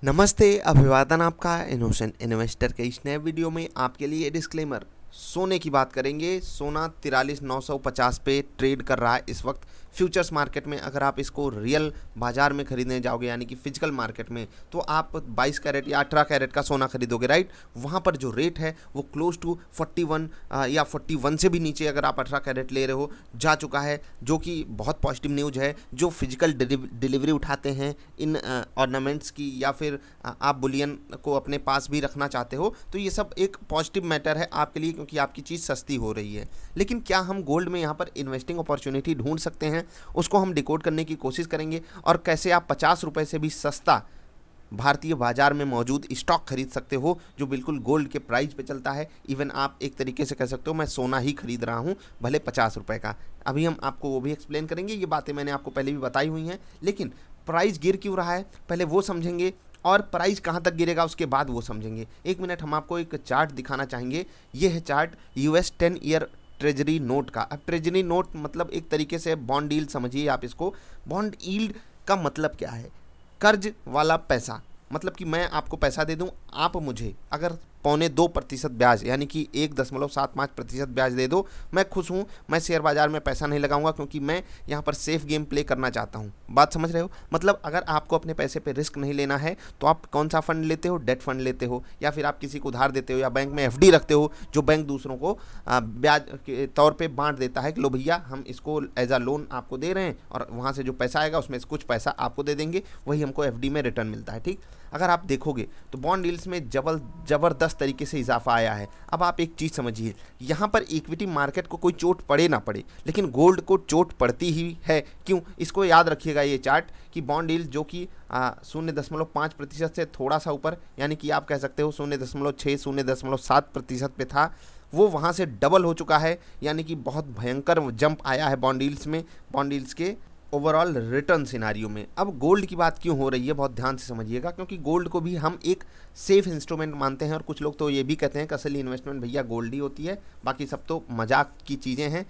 नमस्ते, अभिवादन आपका इनोसेंट इन्वेस्टर के इस नए वीडियो में आपके लिए डिस्क्लेमर। सोने की बात करेंगे। सोना 43,950 पे ट्रेड कर रहा है इस वक्त फ्यूचर्स मार्केट में। अगर आप इसको रियल बाजार में खरीदने जाओगे यानी कि फिजिकल मार्केट में, तो आप 22 कैरेट या 18 कैरेट का सोना खरीदोगे, राइट। वहाँ पर जो रेट है वो क्लोज टू 41 या 41 से भी नीचे अगर आप 18 कैरेट ले रहे हो जा चुका है, जो कि बहुत पॉजिटिव न्यूज़ है। जो फिजिकल डिलीवरी उठाते हैं इन ऑर्नामेंट्स की, या फिर आप बुलियन को अपने पास भी रखना चाहते हो, तो ये सब एक पॉजिटिव मैटर है आपके लिए, क्योंकि आपकी चीज़ सस्ती हो रही है। लेकिन क्या हम गोल्ड में यहाँ पर इन्वेस्टिंग अपॉर्चुनिटी ढूंढ सकते हैं? उसको हम डिकोड करने की कोशिश करेंगे, और कैसे आप 50 रुपये से भी सस्ता भारतीय बाजार में मौजूद स्टॉक खरीद सकते हो, जो बिल्कुल गोल्ड के प्राइस पे चलता है। इवन आप एक तरीके से कह सकते हो मैं सोना ही खरीद रहा हूँ, भले 50 रुपये का। अभी हम आपको वो भी एक्सप्लेन करेंगे। ये बातें मैंने आपको पहले भी बताई हुई हैं, लेकिन प्राइस गिर क्यों रहा है पहले वो समझेंगे, और प्राइस कहाँ तक गिरेगा उसके बाद वो समझेंगे। एक मिनट, हम आपको एक चार्ट दिखाना चाहेंगे। ये है chart US 10 year treasury note का। अब ट्रेजरी नोट मतलब एक तरीके से बॉन्ड यील्ड समझिए आप इसको। बॉन्ड यील्ड का मतलब क्या है? कर्ज वाला पैसा। मतलब कि मैं आपको पैसा दे दूं, आप मुझे अगर 1.25% ब्याज यानी कि 1.75% ब्याज दे दो, मैं खुश हूँ। मैं शेयर बाजार में पैसा नहीं लगाऊंगा, क्योंकि मैं यहाँ पर सेफ गेम प्ले करना चाहता हूँ। बात समझ रहे हो? मतलब अगर आपको अपने पैसे पे रिस्क नहीं लेना है, तो आप कौन सा फंड लेते हो? डेट फंड लेते हो, या फिर आप किसी को उधार देते हो, या बैंक में FD रखते हो, जो बैंक दूसरों को ब्याज के तौर पे बांट देता है कि लो भैया हम इसको एज अ लोन आपको दे रहे हैं, और वहाँ से जो पैसा आएगा उसमें से कुछ पैसा आपको दे देंगे, वही हमको FD में रिटर्न मिलता है, ठीक। अगर आप देखोगे तो बॉन्ड डील्स में ज़बरदस्त तरीके से इजाफा आया है। अब आप एक चीज़ समझिए, यहाँ पर इक्विटी मार्केट को कोई चोट पड़े ना पड़े, लेकिन गोल्ड को चोट पड़ती ही है। क्यों? इसको याद रखिएगा ये चार्ट, कि बॉन्ड डील जो कि 0.5% से थोड़ा सा ऊपर, यानी कि आप कह सकते हो 0.6 0.7% पे था, वो वहाँ से डबल हो चुका है। यानी कि बहुत भयंकर जंप आया है बॉन्ड डील्स में, बॉन्ड डील्स के ओवरऑल रिटर्न सिनारियो में। अब गोल्ड की बात क्यों हो रही है, बहुत ध्यान से समझिएगा, क्योंकि गोल्ड को भी हम एक सेफ इंस्ट्रूमेंट मानते हैं। और कुछ लोग तो ये भी कहते हैं कि असली इन्वेस्टमेंट भैया गोल्ड ही होती है, बाकी सब तो मजाक की चीज़ें हैं।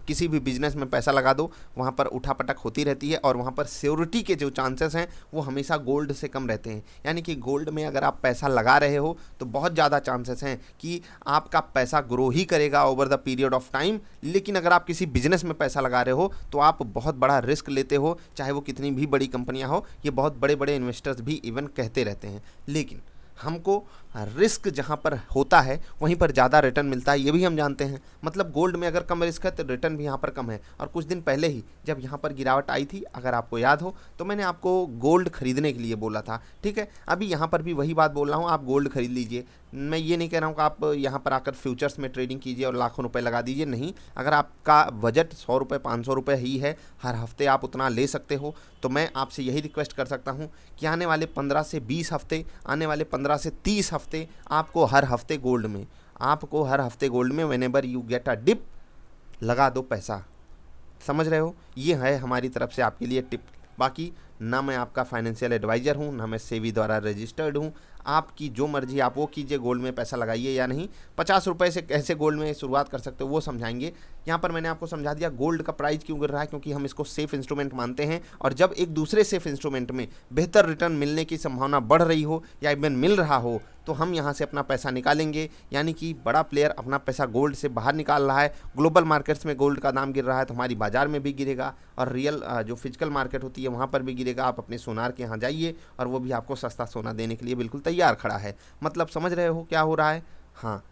किसी भी बिजनेस में पैसा लगा दो, वहाँ पर उठापटक होती रहती है, और वहाँ पर सिक्योरिटी के जो चांसेस हैं वो हमेशा गोल्ड से कम रहते हैं। यानी कि गोल्ड में अगर आप पैसा लगा रहे हो तो बहुत ज़्यादा चांसेस हैं कि आपका पैसा ग्रो ही करेगा over the period of time. लेकिन अगर आप किसी बिजनेस में पैसा लगा रहे हो तो आप बहुत बड़ा रिस्क लेते हो, चाहे वो कितनी भी बड़ी कंपनियां हो। ये बहुत बड़े बड़े इन्वेस्टर्स भी इवन कहते रहते हैं। लेकिन हमको रिस्क जहाँ पर होता है वहीं पर ज़्यादा रिटर्न मिलता है, ये भी हम जानते हैं। मतलब गोल्ड में अगर कम रिस्क है तो रिटर्न भी यहाँ पर कम है। और कुछ दिन पहले ही जब यहाँ पर गिरावट आई थी, अगर आपको याद हो, तो मैंने आपको गोल्ड खरीदने के लिए बोला था, ठीक है। अभी यहाँ पर भी वही बात बोल रहा हूँ, आप गोल्ड खरीद लीजिए। मैं ये नहीं कह रहा हूँ कि आप यहाँ पर आकर फ्यूचर्स में ट्रेडिंग कीजिए और लाखों रुपए लगा दीजिए, नहीं। अगर आपका बजट 100 रुपये 500 रुपये ही है, हर हफ्ते आप उतना ले सकते हो, तो मैं आपसे यही रिक्वेस्ट कर सकता हूँ कि आने वाले 15 से 20 हफ्ते, आने वाले 15 से 30 हफ्ते आपको हर हफ्ते गोल्ड में whenever you get a dip लगा दो पैसा। समझ रहे हो? ये है हमारी तरफ से आपके लिए टिप। बाकी ना मैं आपका फाइनेंशियल एडवाइज़र हूँ, ना मैं सेबी द्वारा रजिस्टर्ड हूँ। आपकी जो मर्जी आप वो कीजिए, गोल्ड में पैसा लगाइए या नहीं। 50 रुपये से कैसे गोल्ड में शुरुआत कर सकते हो वो समझाएंगे। यहाँ पर मैंने आपको समझा दिया गोल्ड का प्राइस क्यों गिर रहा है, क्योंकि हम इसको सेफ इंस्ट्रूमेंट मानते हैं। और जब एक दूसरे सेफ इंस्ट्रूमेंट में बेहतर रिटर्न मिलने की संभावना बढ़ रही हो, या इवन मिल रहा हो, तो हम यहाँ से अपना पैसा निकालेंगे। यानी कि बड़ा प्लेयर अपना पैसा गोल्ड से बाहर निकाल रहा है। ग्लोबल मार्केट्स में गोल्ड का दाम गिर रहा है, तो हमारी बाजार में भी गिरेगा, और रियल जो फिजिकल मार्केट होती है वहाँ पर भी गिरेगा। आप अपने सोनार के यहाँ जाइए, और वो भी आपको सस्ता सोना देने के लिए बिल्कुल तैयार खड़ा है। मतलब समझ रहे हो क्या हो रहा है? हाँ,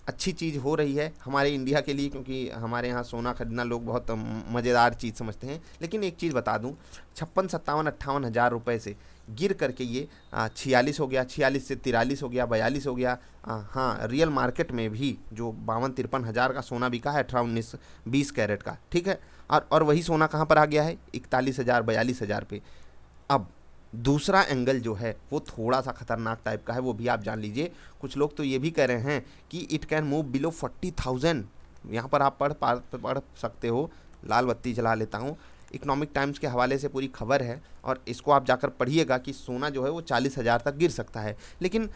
अच्छी चीज़ हो रही है हमारे इंडिया के लिए, क्योंकि हमारे यहाँ सोना खरीदना लोग बहुत मज़ेदार चीज़ समझते हैं। लेकिन एक चीज़ बता दूँ, 56 57 58 हज़ार रुपये से गिर करके ये 46 हो गया, 46 से 43 हो गया, 42 हो गया। हाँ, रियल मार्केट में भी जो 52 53 हज़ार का सोना बिका है, 18 19 20 कैरेट का, ठीक है। और वही सोना कहाँ पर आ गया है? 41 हज़ार 42 हज़ार पे। अब दूसरा एंगल जो है वो थोड़ा सा खतरनाक टाइप का है, वो भी आप जान लीजिए। कुछ लोग तो ये भी कह रहे हैं कि इट कैन मूव बिलो 40,000। यहाँ पर आप पढ़ सकते हो, लाल बत्ती जला लेता हूँ। इकोनॉमिक टाइम्स के हवाले से पूरी खबर है, और इसको आप जाकर पढ़िएगा कि सोना जो है वो 40,000 तक गिर सकता है। लेकिन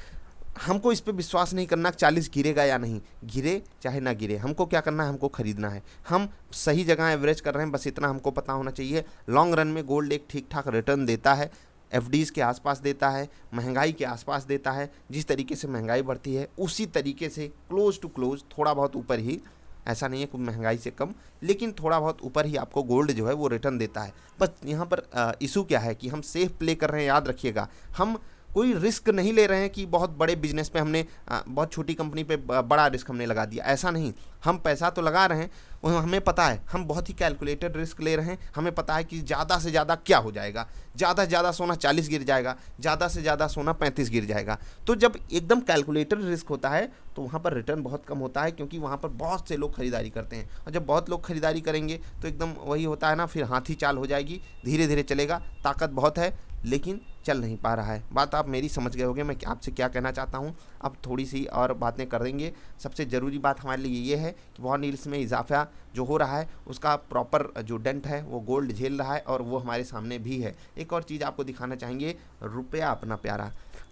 हमको इस पे विश्वास नहीं करना कि 40 गिरेगा या नहीं, गिरे चाहे ना गिरे, हमको क्या करना है? हमको खरीदना है। हम सही जगह एवरेज कर रहे हैं, बस इतना हमको पता होना चाहिए। लॉन्ग रन में गोल्ड एक ठीक ठाक रिटर्न देता है। एफडीज़ के आसपास देता है, महंगाई के आसपास देता है। जिस तरीके से महंगाई बढ़ती है उसी तरीके से क्लोज टू क्लोज थोड़ा बहुत ऊपर ही, ऐसा नहीं है कि महंगाई से कम, लेकिन थोड़ा बहुत ऊपर ही आपको गोल्ड जो है वो रिटर्न देता है। बस यहाँ पर इशू क्या है कि हम सेफ प्ले कर रहे हैं। याद रखिएगा, हम कोई रिस्क नहीं ले रहे हैं कि बहुत बड़े बिजनेस पे हमने बहुत छोटी कंपनी पे बड़ा रिस्क हमने लगा दिया, ऐसा नहीं। हम पैसा तो लगा रहे हैं, हमें पता है हम बहुत ही कैलकुलेटेड रिस्क ले रहे हैं। हमें पता है कि ज़्यादा से ज़्यादा क्या हो जाएगा, ज़्यादा से ज़्यादा सोना 40 गिर जाएगा, ज़्यादा से ज़्यादा सोना 35 गिर जाएगा। तो जब एकदम कैलकुलेटेड रिस्क होता है तो वहाँ पर रिटर्न बहुत कम होता है, क्योंकि वहाँ पर बहुत से लोग खरीदारी करते हैं। और जब बहुत लोग खरीदारी करेंगे तो एकदम वही होता है ना, फिर हाथी चाल हो जाएगी, धीरे धीरे चलेगा। ताकत बहुत है लेकिन चल नहीं पा रहा है। बात आप मेरी समझ गए होंगे मैं आपसे क्या कहना चाहता हूँ। अब थोड़ी सी और बातें कर देंगे। सबसे ज़रूरी बात हमारे लिए ये है कि बॉन्ड यील्ड्स में इजाफा जो हो रहा है उसका प्रॉपर जो डेंट है वो गोल्ड झेल रहा है, और वो हमारे सामने भी है। एक और चीज़ आपको दिखाना चाहेंगे, रुपया अपना प्यारा।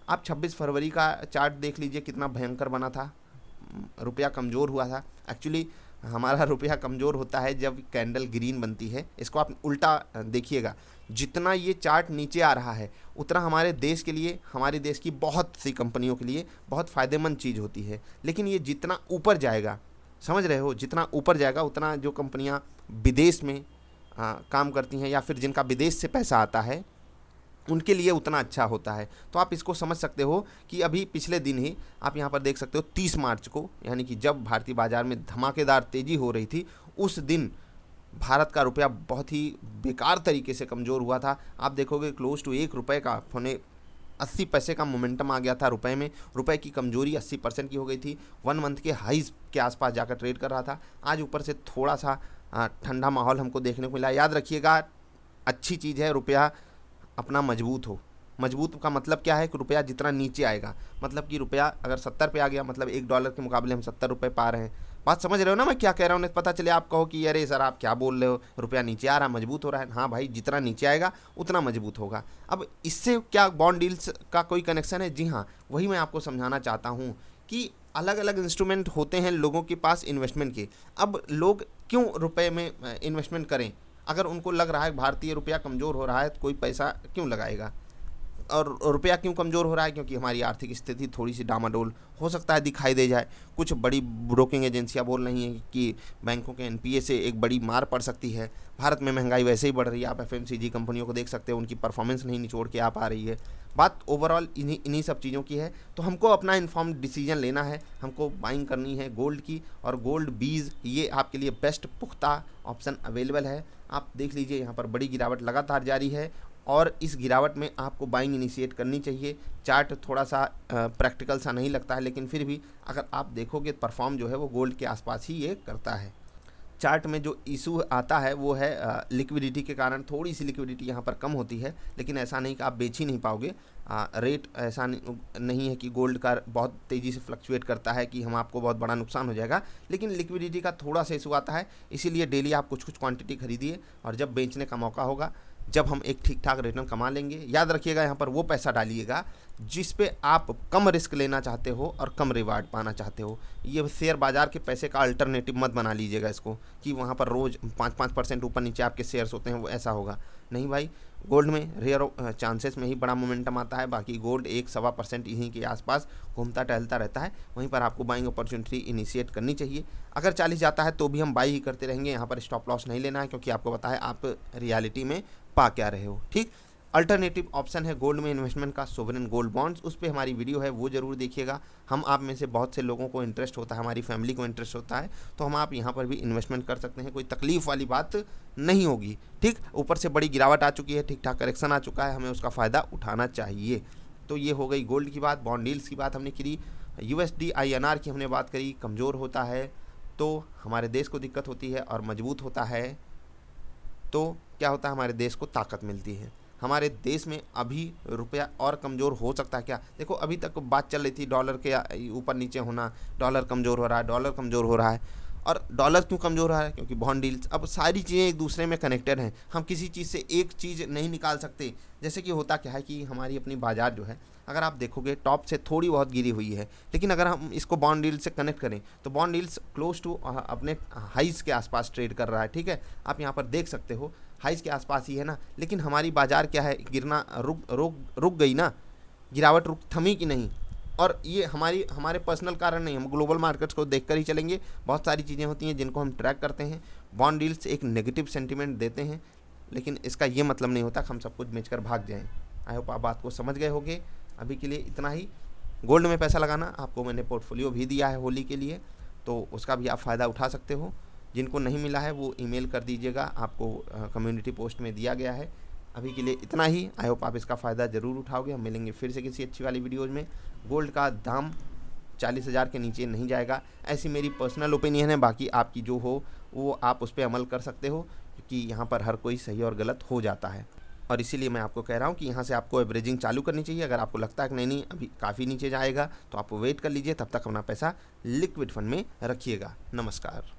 आप 26 फरवरी का चार्ट देख लीजिए, कितना भयंकर बना था, रुपया कमज़ोर हुआ था। एक्चुअली हमारा रुपया कमज़ोर होता है जब कैंडल ग्रीन बनती है। इसको आप उल्टा देखिएगा, जितना ये चार्ट नीचे आ रहा है उतना हमारे देश के लिए, हमारे देश की बहुत सी कंपनियों के लिए बहुत फ़ायदेमंद चीज़ होती है। लेकिन ये जितना ऊपर जाएगा, समझ रहे हो, जितना ऊपर जाएगा उतना जो कंपनियां विदेश में काम करती हैं या फिर जिनका विदेश से पैसा आता है उनके लिए उतना अच्छा होता है। तो आप इसको समझ सकते हो कि अभी पिछले दिन ही आप यहाँ पर देख सकते हो 30 मार्च को, यानी कि जब भारतीय बाजार में धमाकेदार तेज़ी हो रही थी, उस दिन भारत का रुपया बहुत ही बेकार तरीके से कमज़ोर हुआ था। आप देखोगे क्लोज टू ₹1 का होने 80 पैसे का मोमेंटम आ गया था रुपए में। रुपए की कमजोरी 80% की हो गई थी। 1 मंथ के हाईज के आसपास जाकर ट्रेड कर रहा था। आज ऊपर से थोड़ा सा ठंडा माहौल हमको देखने को मिला। याद रखिएगा, अच्छी चीज़ है रुपया अपना मजबूत हो। मजबूत का मतलब क्या है कि रुपया जितना नीचे आएगा, मतलब कि रुपया अगर 70 पे आ गया, मतलब $1 के मुकाबले हम 70 रुपये पा रहे हैं। बात समझ रहे हो ना मैं क्या कह रहा हूँ? नहीं पता चले आप कहो कि अरे सर आप क्या बोल रहे हो, रुपया नीचे आ रहा है मजबूत हो रहा है। हाँ भाई, जितना नीचे आएगा उतना मजबूत होगा। अब इससे क्या बॉन्ड डील्स का कोई कनेक्शन है? जी हाँ, वही मैं आपको समझाना चाहता हूँ कि अलग अलग इंस्ट्रूमेंट होते हैं लोगों के पास इन्वेस्टमेंट के। अब लोग क्यों रुपए में इन्वेस्टमेंट करें? अगर उनको लग रहा है भारतीय रुपया कमज़ोर हो रहा है तो कोई पैसा क्यों लगाएगा? और रुपया क्यों कमज़ोर हो रहा है? क्योंकि हमारी आर्थिक स्थिति थोड़ी सी डामाडोल हो सकता है दिखाई दे जाए। कुछ बड़ी ब्रोकिंग एजेंसियां बोल रही हैं कि बैंकों के एनपीए से एक बड़ी मार पड़ सकती है। भारत में महंगाई वैसे ही बढ़ रही है, आप एफएमसीजी कंपनियों को देख सकते हो, उनकी परफॉर्मेंस नहीं निचोड़ के आ पा रही है। बात ओवरऑल इन्हीं सब चीज़ों की है। तो हमको अपना इन्फॉर्म्ड डिसीजन लेना है, हमको बाइंग करनी है गोल्ड की, और गोल्ड बीज ये आपके लिए बेस्ट पुख्ता ऑप्शन अवेलेबल है। आप देख लीजिए, यहाँ पर बड़ी गिरावट लगातार जारी है और इस गिरावट में आपको बाइंग इनिशिएट करनी चाहिए। चार्ट थोड़ा सा प्रैक्टिकल सा नहीं लगता है, लेकिन फिर भी अगर आप देखोगे परफॉर्म जो है वो गोल्ड के आसपास ही ये करता है। चार्ट में जो इशू आता है वो है लिक्विडिटी के कारण। थोड़ी सी लिक्विडिटी यहाँ पर कम होती है, लेकिन ऐसा नहीं कि आप बेच ही नहीं पाओगे। रेट ऐसा नहीं है कि गोल्ड का बहुत तेज़ी से फ्लक्चुएट करता है कि हम आपको बहुत बड़ा नुकसान हो जाएगा, लेकिन लिक्विडिटी का थोड़ा सा इशू आता है। इसीलिए डेली आप कुछ कुछ क्वांटिटी खरीदिए, और जब बेचने का मौका होगा, जब हम एक ठीक ठाक रिटर्न कमा लेंगे, याद रखिएगा यहाँ पर वो पैसा डालिएगा जिस पे आप कम रिस्क लेना चाहते हो और कम रिवार्ड पाना चाहते हो। ये शेयर बाजार के पैसे का अल्टरनेटिव मत बना लीजिएगा इसको कि वहाँ पर रोज़ 5-5% ऊपर नीचे आपके शेयर्स होते हैं, वो ऐसा होगा नहीं भाई। गोल्ड में रेयर चांसेस में ही बड़ा मोमेंटम आता है, बाकी गोल्ड 1-1.25% यहीं के आसपास घूमता टहलता रहता है। वहीं पर आपको बाइंग अपॉर्चुनिटी इनिशिएट करनी चाहिए। अगर 40 जाता है तो भी हम बाई ही करते रहेंगे। यहाँ पर स्टॉप लॉस नहीं लेना है, क्योंकि आपको पता है आप रियलिटी में पा क्या रहे हो। ठीक, अल्टरनेटिव ऑप्शन है गोल्ड में इन्वेस्टमेंट का, सोवरेन गोल्ड बॉन्ड्स। उस पर हमारी वीडियो है, वो जरूर देखिएगा। हम आप में से बहुत से लोगों को इंटरेस्ट होता है, हमारी फैमिली को इंटरेस्ट होता है, तो हम आप यहाँ पर भी इन्वेस्टमेंट कर सकते हैं। कोई तकलीफ वाली बात नहीं होगी। ठीक, ऊपर से बड़ी गिरावट आ चुकी है, ठीक ठाक करेक्शन आ चुका है, हमें उसका फ़ायदा उठाना चाहिए। तो ये हो गई गोल्ड की बात। बॉन्ड डील्स की बात हमने करी, USD INR की हमने बात करी। कमज़ोर होता है तो हमारे देश को दिक्कत होती है, और मजबूत होता है तो क्या होता है, हमारे देश को ताकत मिलती है। हमारे देश में अभी रुपया और कमज़ोर हो सकता है क्या? देखो, अभी तक बात चल रही थी डॉलर के ऊपर नीचे होना, डॉलर कमज़ोर हो रहा है, डॉलर कमज़ोर हो रहा है। और डॉलर क्यों कमज़ोर हो रहा है? क्योंकि बॉन्ड डील्स। अब सारी चीज़ें एक दूसरे में कनेक्टेड हैं, हम किसी चीज़ से एक चीज़ नहीं निकाल सकते। जैसे कि होता क्या है कि हमारी अपनी बाज़ार जो है, अगर आप देखोगे टॉप से थोड़ी बहुत गिरी हुई है, लेकिन अगर हम इसको बॉन्ड डील से कनेक्ट करें तो बॉन्ड डील्स क्लोज टू अपने हाइज के आसपास ट्रेड कर रहा है। ठीक है, आप यहाँ पर देख सकते हो हाइस के आसपास ही है ना, लेकिन हमारी बाज़ार क्या है, गिरना रुक गई ना, गिरावट थमी कि नहीं। और ये हमारे पर्सनल कारण नहीं, हम ग्लोबल मार्केट्स को देखकर ही चलेंगे। बहुत सारी चीज़ें होती हैं जिनको हम ट्रैक करते हैं। बॉन्ड डील्स एक नेगेटिव सेंटीमेंट देते हैं, लेकिन इसका ये मतलब नहीं होता कि हम सब कुछ बेचकर भाग जाएं। आई होप आप बात को समझ गए होंगे। अभी के लिए इतना ही। गोल्ड में पैसा लगाना, आपको मैंने पोर्टफोलियो भी दिया है होली के लिए, तो उसका भी आप फ़ायदा उठा सकते हो। जिनको नहीं मिला है वो ईमेल कर दीजिएगा, आपको कम्युनिटी पोस्ट में दिया गया है। अभी के लिए इतना ही। आई होप आप इसका फ़ायदा ज़रूर उठाओगे। हम मिलेंगे फिर से किसी अच्छी वाली वीडियोज़ में। गोल्ड का दाम 40,000 के नीचे नहीं जाएगा, ऐसी मेरी पर्सनल ओपिनियन है। बाकी आपकी जो हो वो आप उस पर अमल कर सकते हो, क्योंकि यहाँ पर हर कोई सही और गलत हो जाता है। और इसीलिए मैं आपको कह रहा हूँ कि यहाँ से आपको एवरेजिंग चालू करनी चाहिए। अगर आपको लगता है कि नहीं अभी काफ़ी नीचे जाएगा, तो आप वेट कर लीजिए, तब तक अपना पैसा लिक्विड फंड में रखिएगा। नमस्कार।